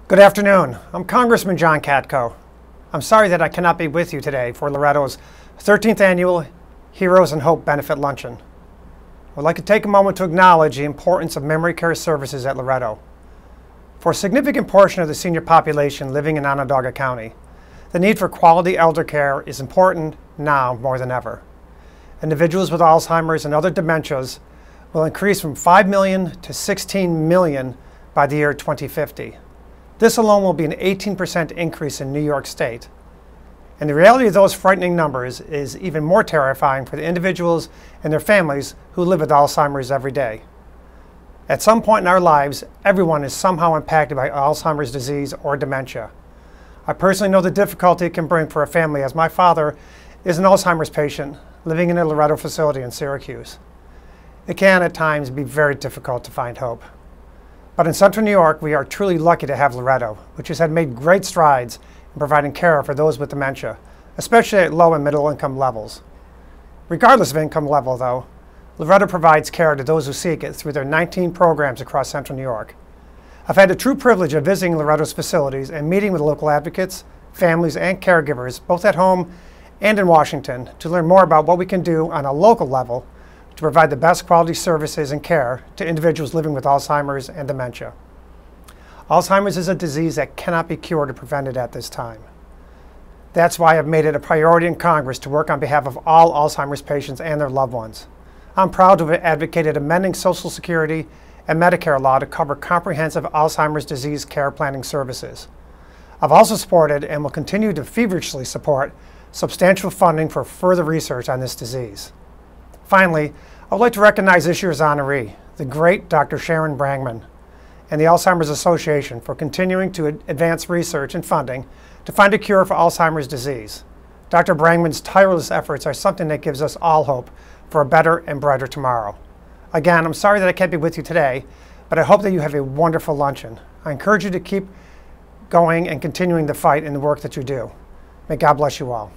Good afternoon. I'm Congressman Katko. I'm sorry that I cannot be with you today for Loretto's 13th Annual Heroes and Hope Benefit Luncheon. I would like to take a moment to acknowledge the importance of memory care services at Loretto. For a significant portion of the senior population living in Onondaga County, the need for quality elder care is important now more than ever. Individuals with Alzheimer's and other dementias will increase from 5 million to 16 million by the year 2050. This alone will be an 18% increase in New York State. And the reality of those frightening numbers is even more terrifying for the individuals and their families who live with Alzheimer's every day. At some point in our lives, everyone is somehow impacted by Alzheimer's disease or dementia. I personally know the difficulty it can bring for a family, as my father is an Alzheimer's patient living in a Loretto facility in Syracuse. It can at times be very difficult to find hope. But in Central New York, we are truly lucky to have Loretto, which has made great strides in providing care for those with dementia, especially at low and middle income levels. Regardless of income level, though, Loretto provides care to those who seek it through their 19 programs across Central New York. I've had the true privilege of visiting Loretto's facilities and meeting with local advocates, families, and caregivers, both at home and in Washington, to learn more about what we can do on a local level to provide the best quality services and care to individuals living with Alzheimer's and dementia. Alzheimer's is a disease that cannot be cured or prevented at this time. That's why I've made it a priority in Congress to work on behalf of all Alzheimer's patients and their loved ones. I'm proud to have advocated amending Social Security and Medicare law to cover comprehensive Alzheimer's disease care planning services. I've also supported and will continue to feverishly support substantial funding for further research on this disease. Finally, I would like to recognize this year's honoree, the great Dr. Sharon Brangman, and the Alzheimer's Association for continuing to advance research and funding to find a cure for Alzheimer's disease. Dr. Brangman's tireless efforts are something that gives us all hope for a better and brighter tomorrow. Again, I'm sorry that I can't be with you today, but I hope that you have a wonderful luncheon. I encourage you to keep going and continuing the fight in the work that you do. May God bless you all.